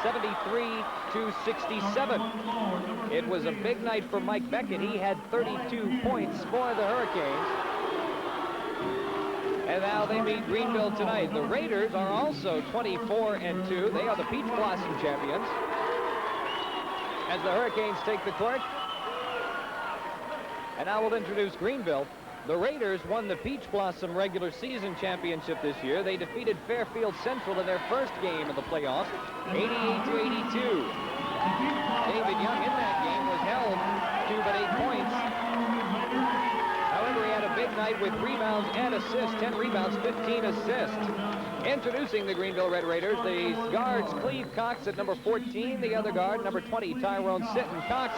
73-67. It was a big night for Mike Beckett. He had 32 points for the Hurricanes. And now they meet Greenville tonight. The Raiders are also 24-2. They are the Peach Blossom champions. As the Hurricanes take the court. And now we'll introduce Greenville. The Raiders won the Peach Blossom regular season championship this year. They defeated Fairfield Central in their first game of the playoffs, 88-82. David Young in that game was held to but 8 points. However, he had a big night with rebounds and assists, 10 rebounds, 15 assists. Introducing the Greenville Red Raiders, the guards Cleve Cox at number 14, the other guard, number 20, Tyrone Sitton. Cox,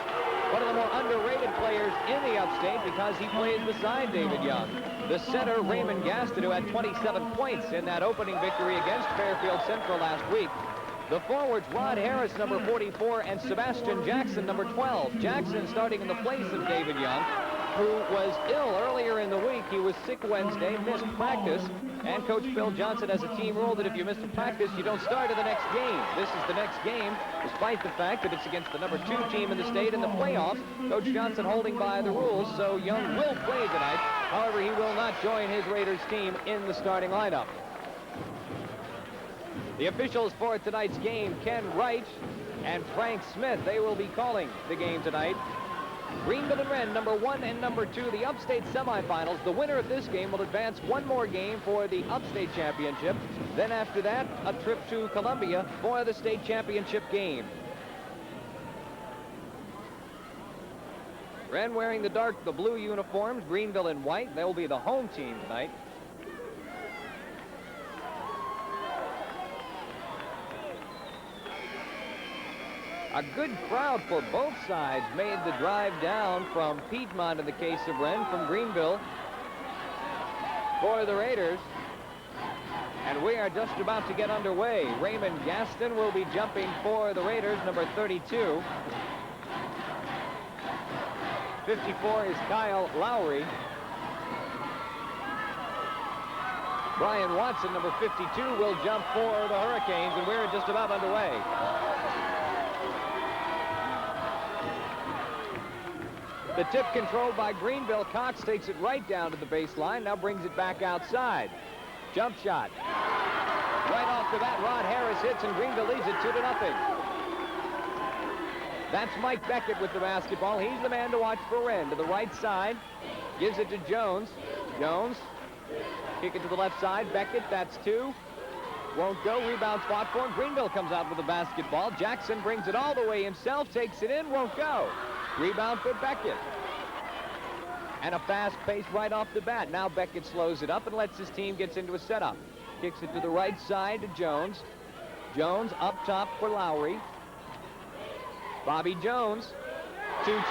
one of the more underrated players in the upstate because he plays beside David Young. The center, Raymond Gaston, who had 27 points in that opening victory against Fairfield Central last week. The forwards, Rod Harris, number 44, and Sebastian Jackson, number 12. Jackson starting in the place of David Young, who was ill earlier in the week. He was sick Wednesday, missed practice, and Coach Phil Johnson has a team rule that if you miss a practice, you don't start in the next game. This is the next game, despite the fact that it's against the number 2 team in the state in the playoffs. Coach Johnson holding by the rules, so Young will play tonight. However, he will not join his Raiders team in the starting lineup. The officials for tonight's game, Ken Wright and Frank Smith, they will be calling the game tonight. Greenville and Wren, number 1 and number 2, the upstate semifinals. The winner of this game will advance one more game for the upstate championship. Then after that, a trip to Columbia for the state championship game. Wren wearing the blue uniforms, Greenville in white. They'll be the home team tonight. A good crowd for both sides made the drive down from Piedmont in the case of Wren, from Greenville for the Raiders. And we are just about to get underway. Raymond Gaston will be jumping for the Raiders, number 32. 54 is Kyle Lowry. Brian Watson, number 52, will jump for the Hurricanes, and we're just about underway. The tip controlled by Greenville. Cox takes it right down to the baseline, now brings it back outside. Jump shot. Right off the bat, Rod Harris hits, and Greenville leads it 2-0. That's Mike Beckett with the basketball. He's the man to watch for Wren. To the right side, gives it to Jones. Jones, kick it to the left side. Beckett, that's 2. Won't go. Rebound fought for. Greenville comes out with the basketball. Jackson brings it all the way himself, takes it in, won't go. Rebound for Beckett. And a fast pace right off the bat. Now Beckett slows it up and lets his team get into a setup. Kicks it to the right side to Jones. Jones up top for Lowry. Bobby Jones, 2-2.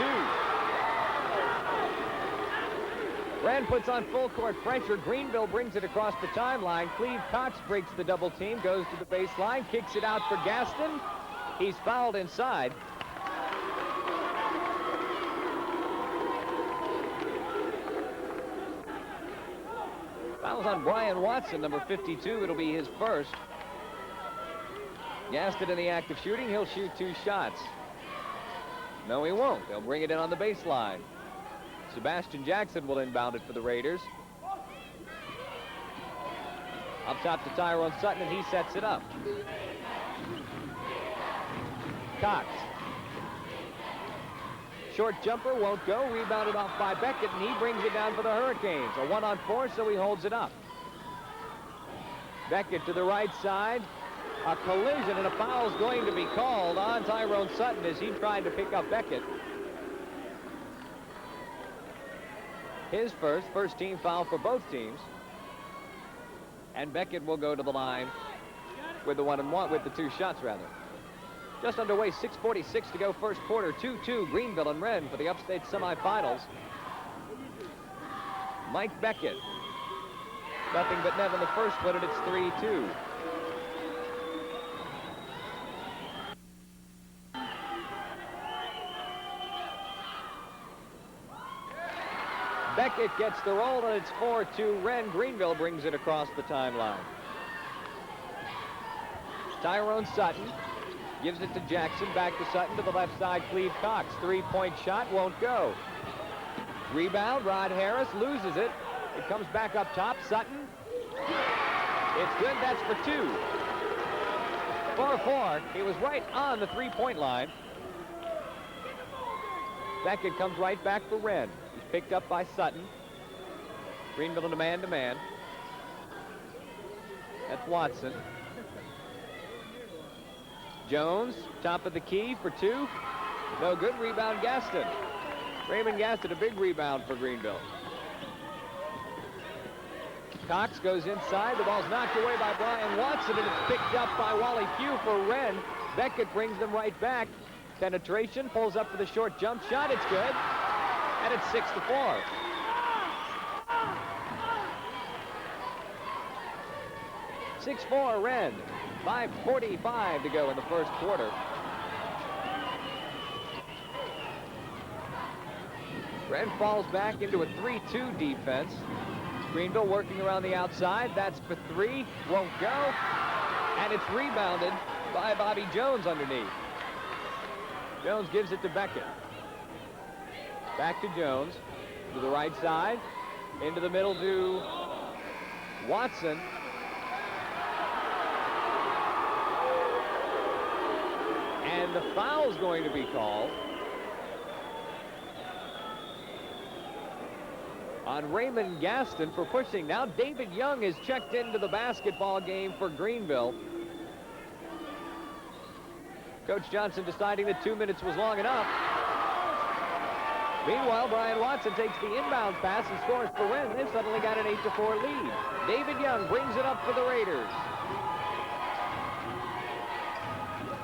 Wren puts on full court pressure. Greenville brings it across the timeline. Cleve Cox breaks the double team, goes to the baseline, kicks it out for Gaston. He's fouled inside. Fouls on Brian Watson, number 52. It'll be his first. Gaston in the act of shooting. He'll shoot 2 shots. No, he won't. They'll bring it in on the baseline. Sebastian Jackson will inbound it for the Raiders. Up top to Tyrone Sutton, and he sets it up. Cox. Short jumper won't go. Rebounded off by Beckett, and he brings it down for the Hurricanes. A 1-on-4, so he holds it up. Beckett to the right side. A collision, and a foul is going to be called on Tyrone Sutton as he tried to pick up Beckett. His first team foul for both teams. And Beckett will go to the line with the 1-and-1, with the 2 shots rather. Just underway, 6:46 to go, first quarter. 2-2 Greenville and Wren for the upstate semifinals. Mike Beckett. Nothing but net in the first one, and it's 3-2. Beckett gets the roll, and it's 4-2 Wren. Greenville brings it across the timeline. Tyrone Sutton Gives it to Jackson, back to Sutton, to the left side, Cleve Cox. Three-point shot won't go. Rebound, Rod Harris loses it. It comes back up top, Sutton. It's good, that's for 2. 4-4, he was right on the three-point line. Beckett comes right back for Wren. He's picked up by Sutton. Greenville in a man-to-man. That's Watson. Jones, top of the key for 2. No good, rebound Gaston. Raymond Gaston, a big rebound for Greenville. Cox goes inside. The ball's knocked away by Brian Watson, and it's picked up by Wally Pugh for Wren. Beckett brings them right back. Penetration, pulls up for the short jump shot. It's good. And it's 6-4. Wren. 5:45 to go in the first quarter. Wren falls back into a 3-2 defense. Greenville working around the outside. That's for 3. Won't go. And it's rebounded by Bobby Jones underneath. Jones gives it to Beckett. Back to Jones. To the right side. Into the middle to Watson. And the foul's going to be called on Raymond Gaston for pushing. Now David Young is checked into the basketball game for Greenville. Coach Johnson deciding that 2 minutes was long enough. Meanwhile, Brian Watson takes the inbound pass and scores for Wren. They've suddenly got an 8-4 lead. David Young brings it up for the Raiders.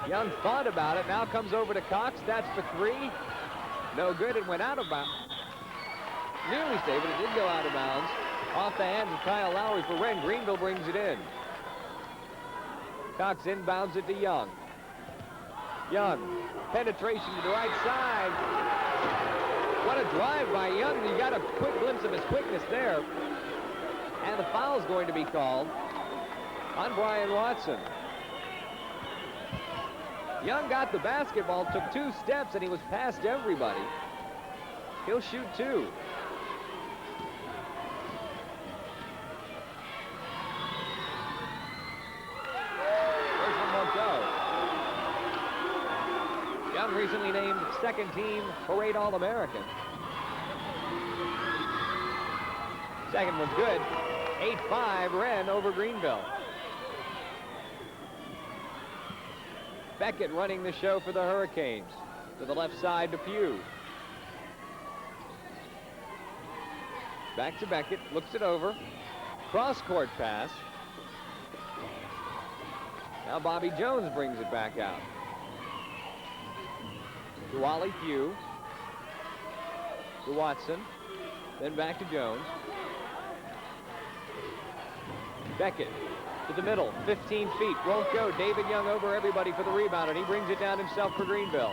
Young thought about it, now comes over to Cox. That's for 3. No good, it went out of bounds. Nearly safe, but it did go out of bounds. Off the hands of Kyle Lowry for Wren. Greenville brings it in. Cox inbounds it to Young. Young, penetration to the right side. What a drive by Young. You got a quick glimpse of his quickness there. And the foul's going to be called on Brian Watson. Young got the basketball, took 2 steps, and he was past everybody. He'll shoot 2. First one won't go. Young recently named second team Parade All-American. Second one's good. 8-5 Wren over Greenville. Beckett running the show for the Hurricanes. To the left side to Pugh. Back to Beckett, looks it over. Cross-court pass. Now Bobby Jones brings it back out. To Wally Pugh. To Watson. Then back to Jones. Beckett. To the middle, 15 feet, won't go. David Young over everybody for the rebound, and he brings it down himself for Greenville.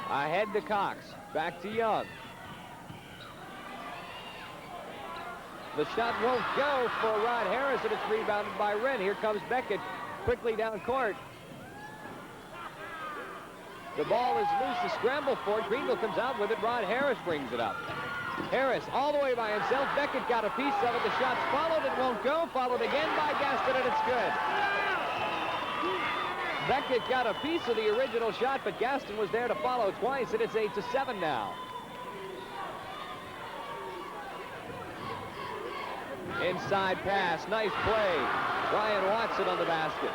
Ahead to Cox, back to Young. The shot won't go for Rod Harris, and it's rebounded by Wren. Here comes Beckett, quickly down court. The ball is loose, the scramble for it. Greenville comes out with it, Rod Harris brings it up. Harris all the way by himself. Beckett got a piece of it. The shot's followed. It won't go. Followed again by Gaston, and it's good. Beckett got a piece of the original shot, but Gaston was there to follow twice, and it's 8-7 now. Inside pass. Nice play. Brian Watson on the basket.